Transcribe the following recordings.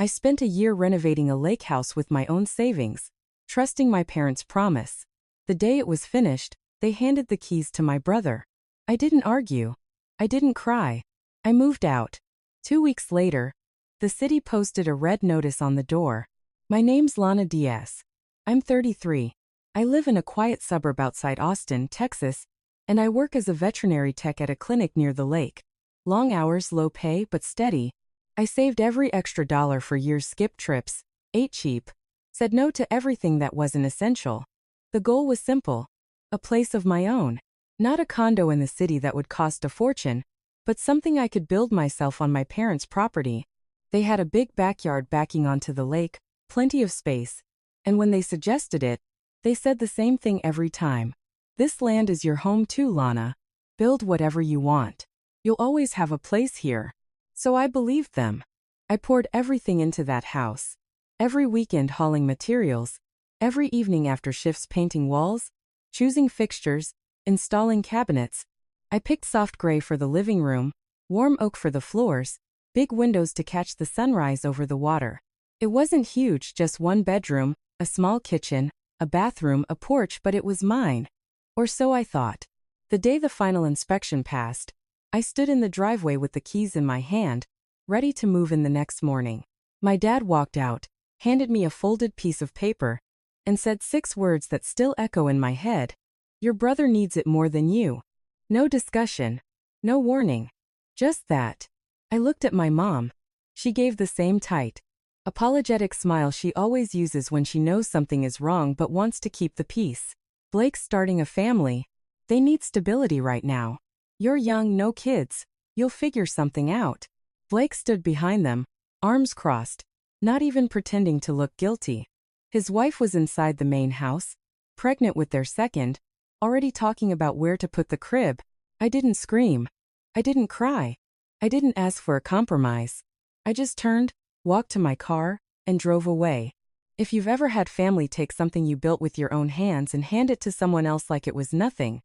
I spent a year renovating a lake house with my own savings, trusting my parents' promise. The day it was finished, they handed the keys to my brother. I didn't argue. I didn't cry. I moved out. 2 weeks later, the city posted a red notice on the door. My name's Lana Diaz. I'm 33. I live in a quiet suburb outside Austin, Texas, and I work as a veterinary tech at a clinic near the lake. Long hours, low pay, but steady. I saved every extra dollar for years, skipped trips, ate cheap, said no to everything that wasn't essential. The goal was simple. A place of my own. Not a condo in the city that would cost a fortune, but something I could build myself on my parents' property. They had a big backyard backing onto the lake, plenty of space, and when they suggested it, they said the same thing every time. This land is your home too, Lana. Build whatever you want. You'll always have a place here. So I believed them. I poured everything into that house. Every weekend hauling materials, every evening after shifts painting walls, choosing fixtures, installing cabinets. I picked soft gray for the living room, warm oak for the floors, big windows to catch the sunrise over the water. It wasn't huge, just one bedroom, a small kitchen, a bathroom, a porch, but it was mine. Or so I thought. The day the final inspection passed, I stood in the driveway with the keys in my hand, ready to move in the next morning. My dad walked out, handed me a folded piece of paper, and said 6 words that still echo in my head. Your brother needs it more than you. No discussion. No warning. Just that. I looked at my mom. She gave the same tight, apologetic smile she always uses when she knows something is wrong but wants to keep the peace. Blake's starting a family. They need stability right now. You're young, no kids. You'll figure something out. Blake stood behind them, arms crossed, not even pretending to look guilty. His wife was inside the main house, pregnant with their second, already talking about where to put the crib. I didn't scream. I didn't cry. I didn't ask for a compromise. I just turned, walked to my car, and drove away. If you've ever had family take something you built with your own hands and hand it to someone else like it was nothing,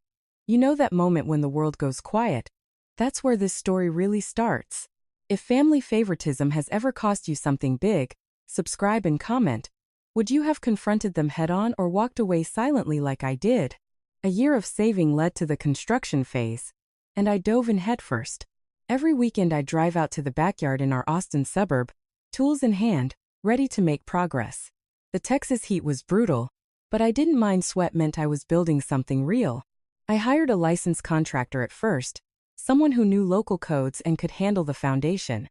you know that moment when the world goes quiet. That's where this story really starts. If family favoritism has ever cost you something big, subscribe and comment. Would you have confronted them head-on or walked away silently like I did? A year of saving led to the construction phase, and I dove in headfirst. Every weekend I'd drive out to the backyard in our Austin suburb, tools in hand, ready to make progress. The Texas heat was brutal, but I didn't mind. Sweat meant I was building something real. I hired a licensed contractor at first, someone who knew local codes and could handle the foundation.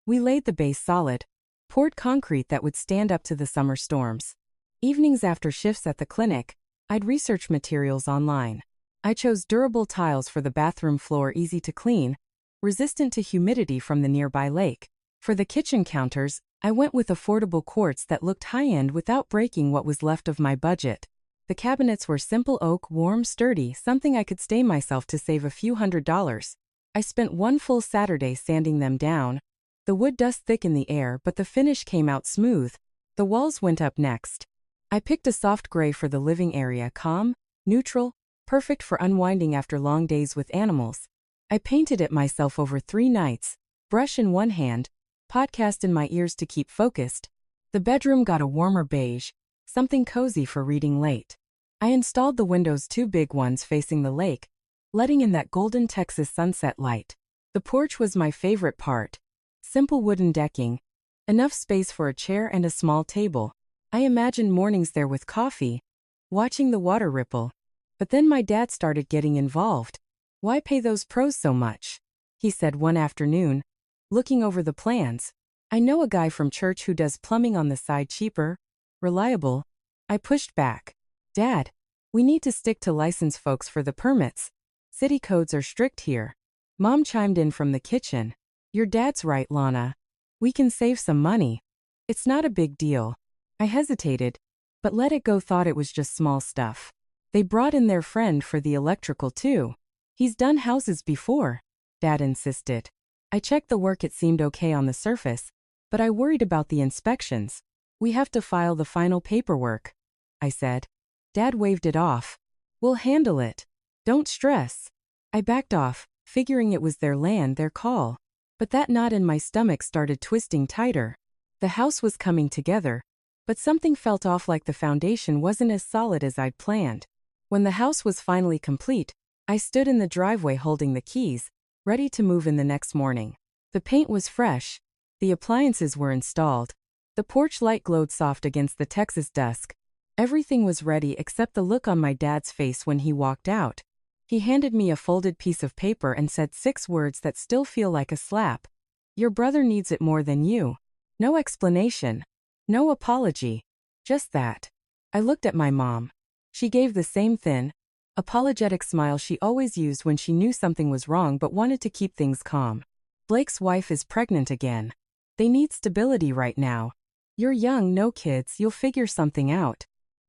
We laid the base solid, poured concrete that would stand up to the summer storms. Evenings after shifts at the clinic, I'd research materials online. I chose durable tiles for the bathroom floor, easy to clean, resistant to humidity from the nearby lake. For the kitchen counters, I went with affordable quartz that looked high-end without breaking what was left of my budget. The cabinets were simple oak, warm, sturdy, something I could stay myself to save a few $100s. I spent one full Saturday sanding them down. The wood dust thick in the air, but the finish came out smooth. The walls went up next. I picked a soft gray for the living area, calm, neutral, perfect for unwinding after long days with animals. I painted it myself over 3 nights, brush in one hand, podcast in my ears to keep focused. The bedroom got a warmer beige, something cozy for reading late. I installed the windows, 2 big ones facing the lake, letting in that golden Texas sunset light. The porch was my favorite part. Simple wooden decking, enough space for a chair and a small table. I imagined mornings there with coffee, watching the water ripple. But then my dad started getting involved. Why pay those pros so much? He said one afternoon, looking over the plans. I know a guy from church who does plumbing on the side, cheaper, reliable. I pushed back. Dad, we need to stick to licensed folks for the permits. City codes are strict here. Mom chimed in from the kitchen. Your dad's right, Lana. We can save some money. It's not a big deal. I hesitated, but let it go, thought it was just small stuff. They brought in their friend for the electrical too. He's done houses before, Dad insisted. I checked the work, it seemed okay on the surface, but I worried about the inspections. We have to file the final paperwork, I said. Dad waved it off. We'll handle it. Don't stress. I backed off, figuring it was their land, their call. But that knot in my stomach started twisting tighter. The house was coming together, but something felt off, like the foundation wasn't as solid as I'd planned. When the house was finally complete, I stood in the driveway holding the keys, ready to move in the next morning. The paint was fresh. The appliances were installed. The porch light glowed soft against the Texas dusk. Everything was ready except the look on my dad's face when he walked out. He handed me a folded piece of paper and said 6 words that still feel like a slap. "Your brother needs it more than you." No explanation. No apology. Just that. I looked at my mom. She gave the same thin, apologetic smile she always used when she knew something was wrong but wanted to keep things calm. "Blake's wife is pregnant again. They need stability right now. You're young, no kids, you'll figure something out."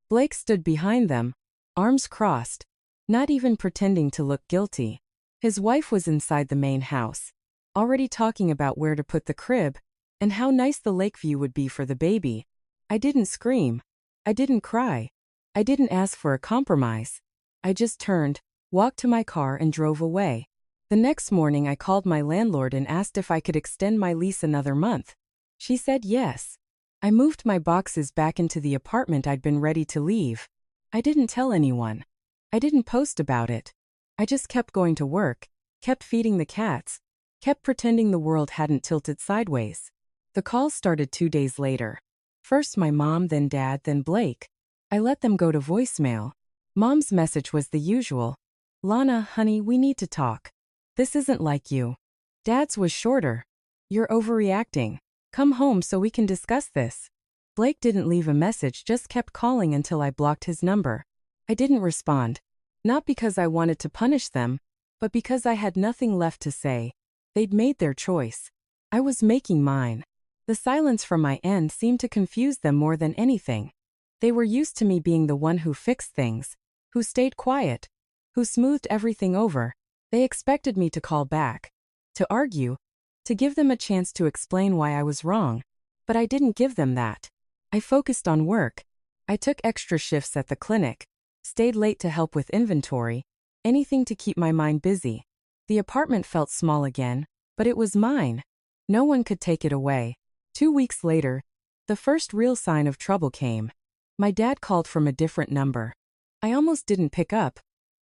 Blake stood behind them, arms crossed, not even pretending to look guilty. His wife was inside the main house, already talking about where to put the crib, and how nice the lake view would be for the baby. I didn't scream. I didn't cry. I didn't ask for a compromise. I just turned, walked to my car and drove away. The next morning I called my landlord and asked if I could extend my lease another month. She said yes. I moved my boxes back into the apartment I'd been ready to leave. I didn't tell anyone. I didn't post about it. I just kept going to work, kept feeding the cats, kept pretending the world hadn't tilted sideways. The calls started 2 days later. First my mom, then Dad, then Blake. I let them go to voicemail. Mom's message was the usual. "Lana, honey, we need to talk. This isn't like you." Dad's was shorter. "You're overreacting. Come home so we can discuss this." Blake didn't leave a message, just kept calling until I blocked his number. I didn't respond. Not because I wanted to punish them, but because I had nothing left to say. They'd made their choice. I was making mine. The silence from my end seemed to confuse them more than anything. They were used to me being the one who fixed things, who stayed quiet, who smoothed everything over. They expected me to call back, to argue, to give them a chance to explain why I was wrong. But I didn't give them that. I focused on work. I took extra shifts at the clinic, stayed late to help with inventory, anything to keep my mind busy. The apartment felt small again, but it was mine. No one could take it away. 2 weeks later, the first real sign of trouble came. My dad called from a different number. I almost didn't pick up,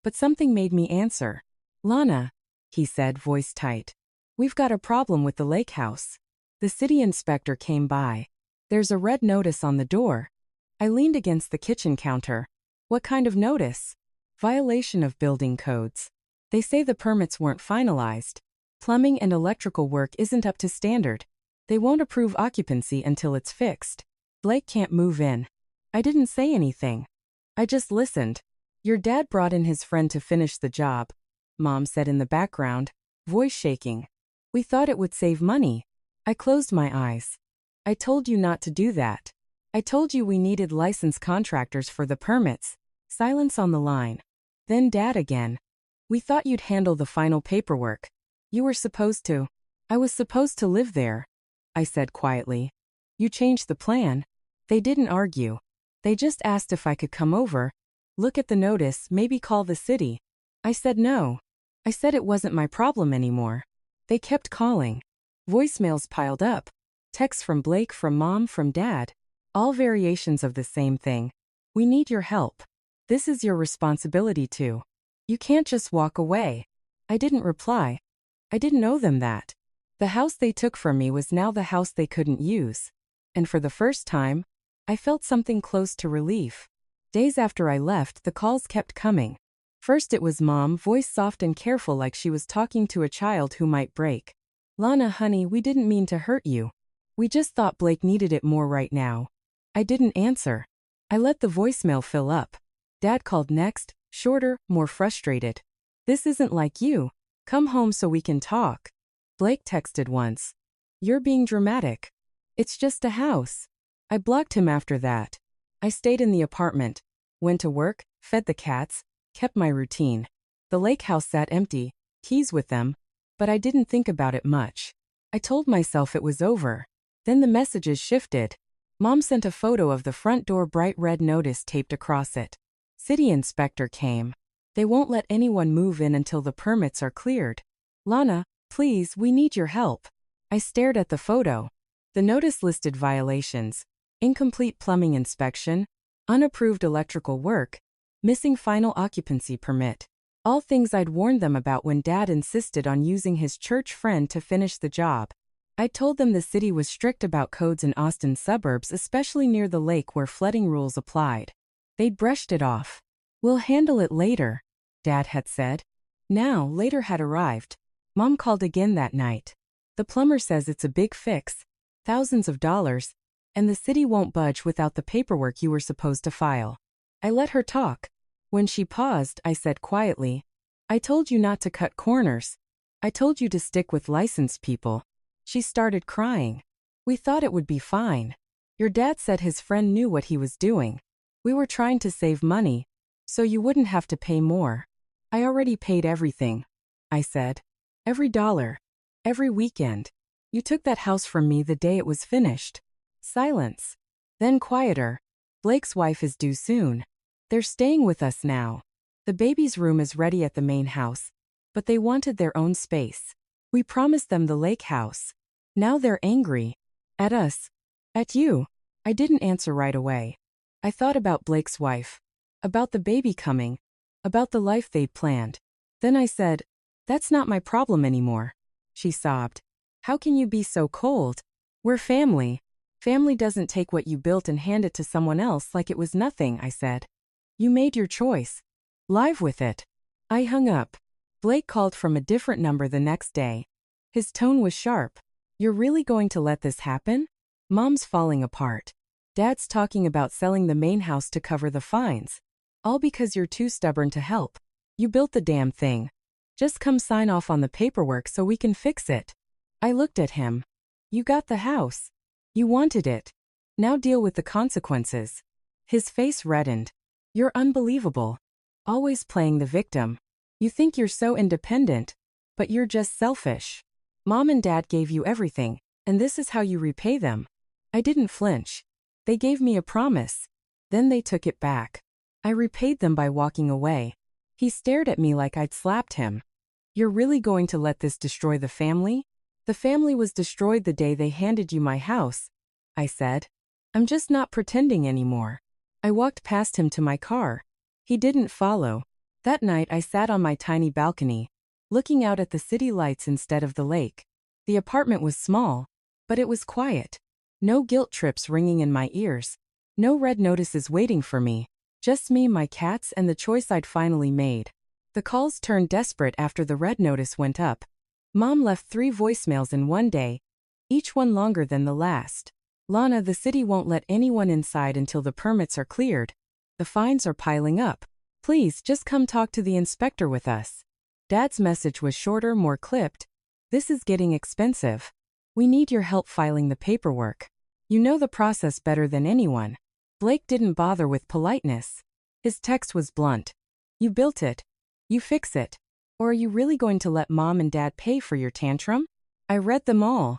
but something made me answer. "Lana," he said, voice tight. "We've got a problem with the lake house. The city inspector came by. There's a red notice on the door." I leaned against the kitchen counter. "What kind of notice?" "Violation of building codes. They say the permits weren't finalized. Plumbing and electrical work isn't up to standard. They won't approve occupancy until it's fixed. Blake can't move in." I didn't say anything. I just listened. "Your dad brought in his friend to finish the job," Mom said in the background, voice shaking. "We thought it would save money." I closed my eyes. "I told you not to do that. I told you we needed licensed contractors for the permits." Silence on the line. Then Dad again. "We thought you'd handle the final paperwork. You were supposed to." "I was supposed to live there," I said quietly. "You changed the plan." They didn't argue. They just asked if I could come over, look at the notice, maybe call the city. I said no. I said it wasn't my problem anymore. They kept calling. Voicemails piled up. Texts from Blake, from Mom, from Dad. All variations of the same thing. "We need your help. This is your responsibility too. You can't just walk away." I didn't reply. I didn't owe them that. The house they took from me was now the house they couldn't use. And for the first time, I felt something close to relief. Days after I left, the calls kept coming. First it was Mom, voice soft and careful like she was talking to a child who might break. "Lana, honey, we didn't mean to hurt you. We just thought Blake needed it more right now." I didn't answer. I let the voicemail fill up. Dad called next, shorter, more frustrated. "This isn't like you. Come home so we can talk." Blake texted once. "You're being dramatic. It's just a house." I blocked him after that. I stayed in the apartment, went to work, fed the cats, kept my routine. The lake house sat empty, keys with them, but I didn't think about it much. I told myself it was over. Then the messages shifted. Mom sent a photo of the front door, bright red notice taped across it. "City inspector came. They won't let anyone move in until the permits are cleared. Lana, please, we need your help." I stared at the photo. The notice listed violations: incomplete plumbing inspection, unapproved electrical work, missing final occupancy permit. All things I'd warned them about when Dad insisted on using his church friend to finish the job. I told them the city was strict about codes in Austin's suburbs, especially near the lake where flooding rules applied. They'd brushed it off. "We'll handle it later," Dad had said. Now, later had arrived. Mom called again that night. "The plumber says it's a big fix, thousands of dollars, and the city won't budge without the paperwork you were supposed to file." I let her talk. When she paused, I said quietly, "I told you not to cut corners. I told you to stick with licensed people." She started crying. "We thought it would be fine. Your dad said his friend knew what he was doing. We were trying to save money, so you wouldn't have to pay more." "I already paid everything," I said. "Every dollar. Every weekend. You took that house from me the day it was finished." Silence. Then quieter. "Blake's wife is due soon. They're staying with us now. The baby's room is ready at the main house, but they wanted their own space. We promised them the lake house. Now they're angry. At us. At you." I didn't answer right away. I thought about Blake's wife. About the baby coming. About the life they'd planned. Then I said, "That's not my problem anymore." She sobbed. "How can you be so cold? We're family. Family doesn't take what you built and hand it to someone else like it was nothing," I said. "You made your choice. Live with it." I hung up. Blake called from a different number the next day. His tone was sharp. "You're really going to let this happen? Mom's falling apart. Dad's talking about selling the main house to cover the fines. All because you're too stubborn to help. You built the damn thing. Just come sign off on the paperwork so we can fix it." I looked at him. "You got the house. You wanted it. Now deal with the consequences." His face reddened. "You're unbelievable. Always playing the victim. You think you're so independent, but you're just selfish. Mom and Dad gave you everything, and this is how you repay them." I didn't flinch. They gave me a promise. Then they took it back. I repaid them by walking away. He stared at me like I'd slapped him. "You're really going to let this destroy the family?" "The family was destroyed the day they handed you my house," I said. "I'm just not pretending anymore." I walked past him to my car. He didn't follow. That night I sat on my tiny balcony, looking out at the city lights instead of the lake. The apartment was small, but it was quiet. No guilt trips ringing in my ears. No red notices waiting for me. Just me, my cats, and the choice I'd finally made. The calls turned desperate after the red notice went up. Mom left 3 voicemails in one day, each one longer than the last. "Lana, the city won't let anyone inside until the permits are cleared. The fines are piling up. Please, just come talk to the inspector with us." Dad's message was shorter, more clipped. "This is getting expensive. We need your help filing the paperwork. You know the process better than anyone." Blake didn't bother with politeness. His text was blunt. "You built it. You fix it. Or are you really going to let Mom and Dad pay for your tantrum?" I read them all.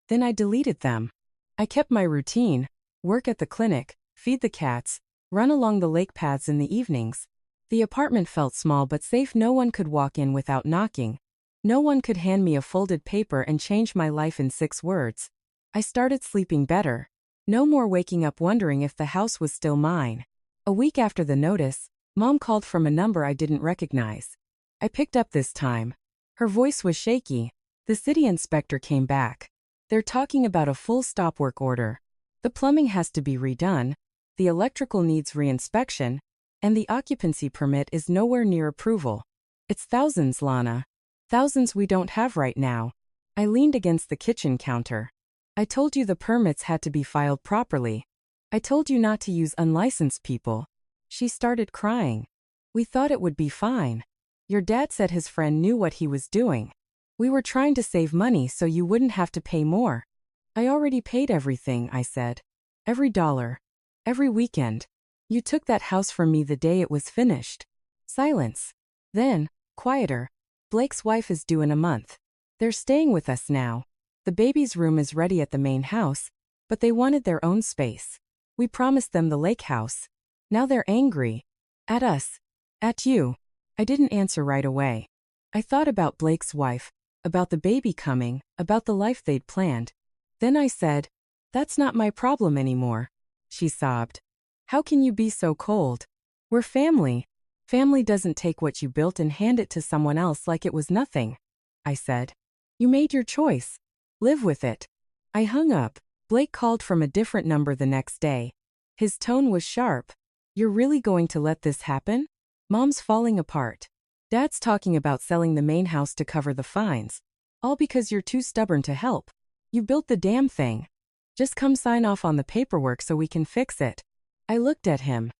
Then I deleted them. I kept my routine: work at the clinic, feed the cats, run along the lake paths in the evenings. The apartment felt small but safe. No one could walk in without knocking. No one could hand me a folded paper and change my life in 6 words. I started sleeping better. No more waking up wondering if the house was still mine. A week after the notice, Mom called from a number I didn't recognize. I picked up this time. Her voice was shaky. "The city inspector came back. They're talking about a full stop work order. The plumbing has to be redone, the electrical needs reinspection, and the occupancy permit is nowhere near approval. It's thousands, Lana. Thousands we don't have right now." I leaned against the kitchen counter. "I told you the permits had to be filed properly. I told you not to use unlicensed people." She started crying. "We thought it would be fine. Your dad said his friend knew what he was doing. We were trying to save money so you wouldn't have to pay more." "I already paid everything," I said. "Every dollar. Every weekend. You took that house from me the day it was finished." Silence. Then, quieter. "Blake's wife is due in a month. They're staying with us now. The baby's room is ready at the main house, but they wanted their own space. We promised them the lake house. Now they're angry. At us. At you." I didn't answer right away. I thought about Blake's wife, about the baby coming, about the life they'd planned. Then I said, That's not my problem anymore, she sobbed. How can you be so cold? We're family. Family doesn't take what you built and hand it to someone else like it was nothing, I said. You made your choice. Live with it. I hung up. Blake called from a different number the next day. His tone was sharp. You're really going to let this happen? Mom's falling apart. Dad's talking about selling the main house to cover the fines. All because you're too stubborn to help. You built the damn thing. Just come sign off on the paperwork so we can fix it. I looked at him.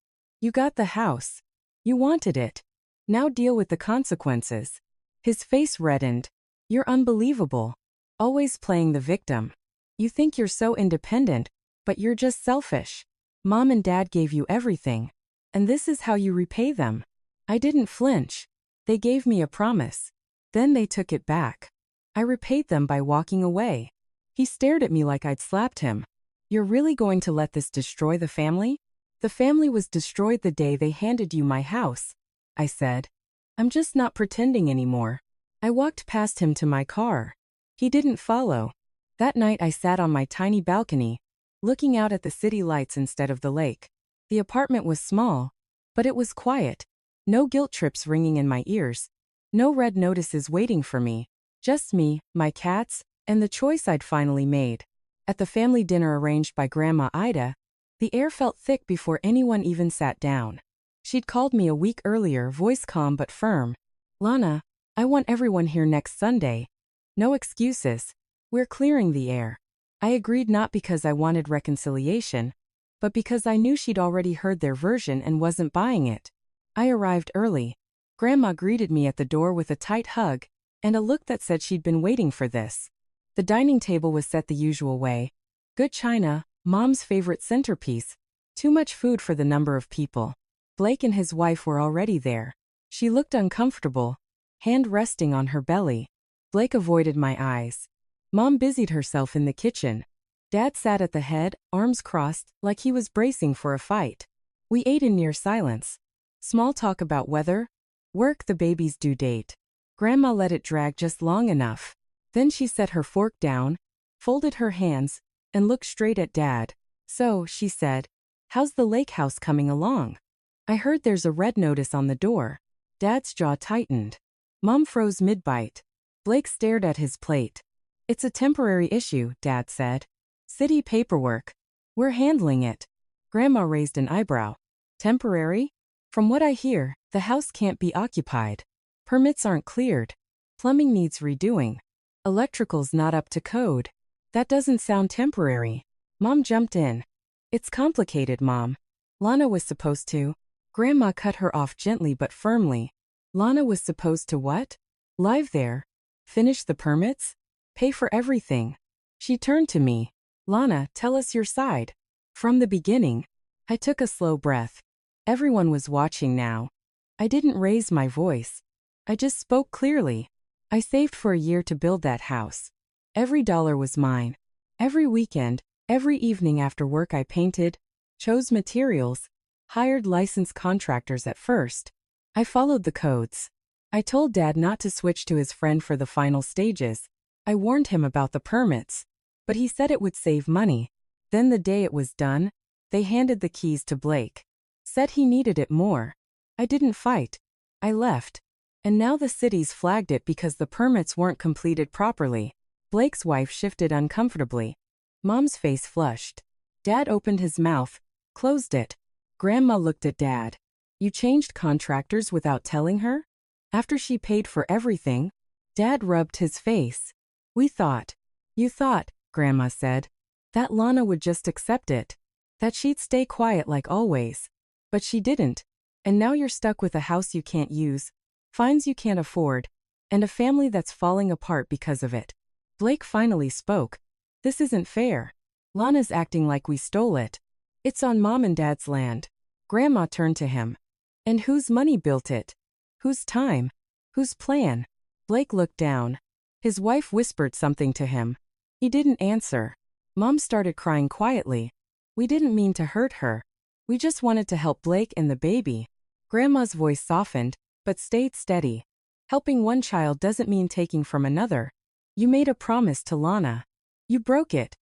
You got the house. You wanted it. Now deal with the consequences. His face reddened. You're unbelievable. Always playing the victim. You think you're so independent, but you're just selfish. Mom and Dad gave you everything. And this is how you repay them. I didn't flinch. They gave me a promise. Then they took it back. I repaid them by walking away. He stared at me like I'd slapped him. You're really going to let this destroy the family? The family was destroyed the day they handed you my house, I said. I'm just not pretending anymore. I walked past him to my car. He didn't follow. That night I sat on my tiny balcony, looking out at the city lights instead of the lake. The apartment was small, but it was quiet. No guilt trips ringing in my ears. No red notices waiting for me. Just me, my cats, and the choice I'd finally made. At the family dinner arranged by Grandma Ida, the air felt thick before anyone even sat down. She'd called me a week earlier, voice calm but firm. Lana, I want everyone here next Sunday. No excuses. We're clearing the air. I agreed not because I wanted reconciliation, but because I knew she'd already heard their version and wasn't buying it. I arrived early. Grandma greeted me at the door with a tight hug and a look that said she'd been waiting for this. The dining table was set the usual way. Good china, Mom's favorite centerpiece. Too much food for the number of people. Blake and his wife were already there. She looked uncomfortable, hand resting on her belly. Blake avoided my eyes. Mom busied herself in the kitchen. Dad sat at the head, arms crossed, like he was bracing for a fight. We ate in near silence. Small talk about weather, work, the baby's due date. Grandma let it drag just long enough. Then she set her fork down, folded her hands, and looked straight at Dad. So, she said, how's the lake house coming along? I heard there's a red notice on the door. Dad's jaw tightened. Mom froze mid-bite. Blake stared at his plate. It's a temporary issue, Dad said. City paperwork. We're handling it. Grandma raised an eyebrow. Temporary? From what I hear, the house can't be occupied. Permits aren't cleared. Plumbing needs redoing. Electrical's not up to code. That doesn't sound temporary. Mom jumped in. It's complicated, Mom. Lana was supposed to. Grandma cut her off gently but firmly. Lana was supposed to what? Live there. Finish the permits? Pay for everything. She turned to me. Lana, tell us your side. From the beginning. I took a slow breath. Everyone was watching now. I didn't raise my voice. I just spoke clearly. I saved for a year to build that house. Every dollar was mine. Every weekend, every evening after work I painted, chose materials, hired licensed contractors at first. I followed the codes. I told Dad not to switch to his friend for the final stages. I warned him about the permits, but he said it would save money. Then the day it was done, they handed the keys to Blake. Said he needed it more. I didn't fight. I left. And now the city's flagged it because the permits weren't completed properly. Blake's wife shifted uncomfortably. Mom's face flushed. Dad opened his mouth, closed it. Grandma looked at Dad. You changed contractors without telling her? After she paid for everything? Dad rubbed his face. We thought. You thought, Grandma said, that Lana would just accept it. That she'd stay quiet like always. But she didn't. And now you're stuck with a house you can't use, fines you can't afford, and a family that's falling apart because of it. Blake finally spoke. This isn't fair. Lana's acting like we stole it. It's on Mom and Dad's land. Grandma turned to him. And whose money built it? Whose time? Whose plan? Blake looked down. His wife whispered something to him. He didn't answer. Mom started crying quietly. We didn't mean to hurt her. We just wanted to help Blake and the baby. Grandma's voice softened, but stayed steady. Helping one child doesn't mean taking from another. You made a promise to Lana. You broke it.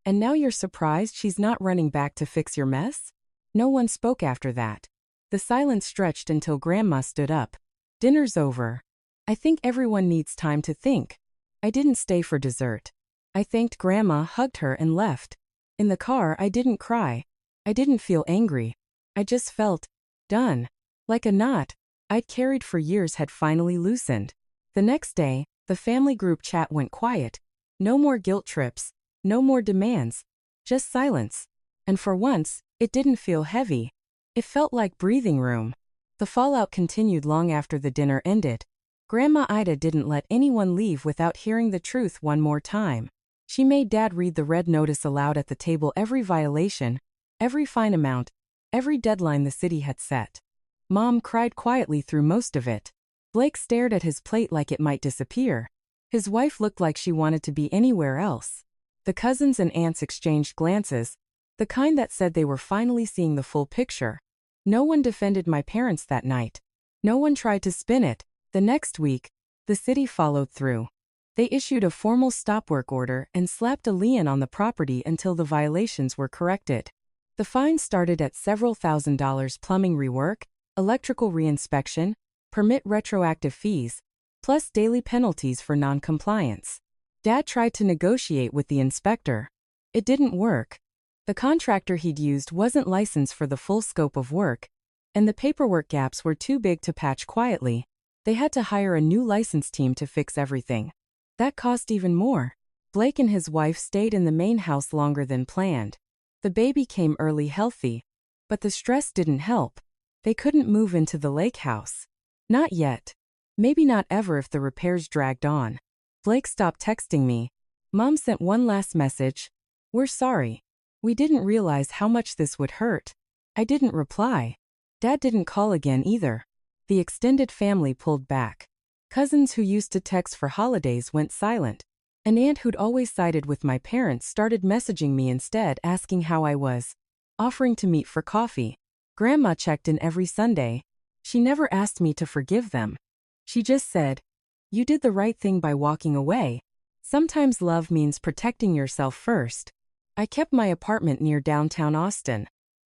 And now you're surprised she's not running back to fix your mess? No one spoke after that. The silence stretched until Grandma stood up. Dinner's over. I think everyone needs time to think. I didn't stay for dessert. I thanked Grandma, hugged her, and left. In the car, I didn't cry. I didn't feel angry. I just felt done. Like a knot I'd carried for years had finally loosened. The next day, the family group chat went quiet. No more guilt trips. No more demands. Just silence. And for once, it didn't feel heavy. It felt like breathing room. The fallout continued long after the dinner ended. Grandma Ida didn't let anyone leave without hearing the truth one more time. She made Dad read the red notice aloud at the table, every violation, every fine amount, every deadline the city had set. Mom cried quietly through most of it. Blake stared at his plate like it might disappear. His wife looked like she wanted to be anywhere else. The cousins and aunts exchanged glances, the kind that said they were finally seeing the full picture. No one defended my parents that night. No one tried to spin it. The next week, the city followed through. They issued a formal stop work order and slapped a lien on the property until the violations were corrected. The fines started at several $1,000s: plumbing rework, electrical reinspection, permit retroactive fees, plus daily penalties for non-compliance. Dad tried to negotiate with the inspector. It didn't work. The contractor he'd used wasn't licensed for the full scope of work, and the paperwork gaps were too big to patch quietly. They had to hire a new license team to fix everything. That cost even more. Blake and his wife stayed in the main house longer than planned. The baby came early healthy, but the stress didn't help. They couldn't move into the lake house. Not yet. Maybe not ever if the repairs dragged on. Blake stopped texting me. Mom sent one last message. "We're sorry. We didn't realize how much this would hurt." I didn't reply. Dad didn't call again either. The extended family pulled back. Cousins who used to text for holidays went silent. An aunt who'd always sided with my parents started messaging me instead, asking how I was, offering to meet for coffee. Grandma checked in every Sunday. She never asked me to forgive them. She just said, "You did the right thing by walking away." Sometimes love means protecting yourself first. I kept my apartment near downtown Austin.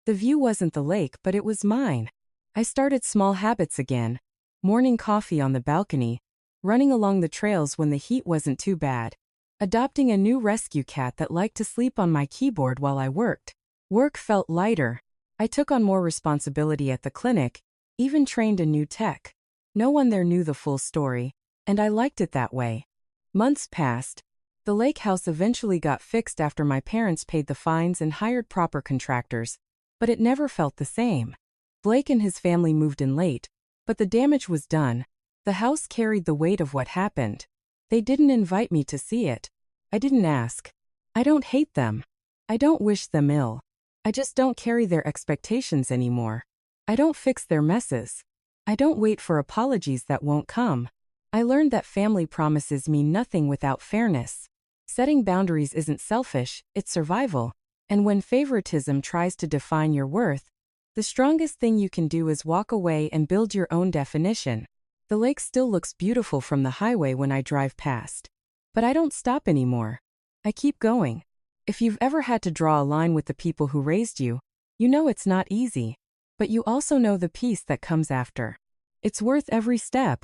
The view wasn't the lake, but it was mine. I started small habits again. Morning coffee on the balcony, running along the trails when the heat wasn't too bad, adopting a new rescue cat that liked to sleep on my keyboard while I worked. Work felt lighter. I took on more responsibility at the clinic, even trained a new tech. No one there knew the full story, and I liked it that way. Months passed. The lake house eventually got fixed after my parents paid the fines and hired proper contractors, but it never felt the same. Blake and his family moved in late, but the damage was done. The house carried the weight of what happened. They didn't invite me to see it. I didn't ask. I don't hate them. I don't wish them ill. I just don't carry their expectations anymore. I don't fix their messes. I don't wait for apologies that won't come. I learned that family promises mean nothing without fairness. Setting boundaries isn't selfish, it's survival. And when favoritism tries to define your worth, the strongest thing you can do is walk away and build your own definition. The lake still looks beautiful from the highway when I drive past. But I don't stop anymore. I keep going. If you've ever had to draw a line with the people who raised you, you know it's not easy. But you also know the peace that comes after. It's worth every step.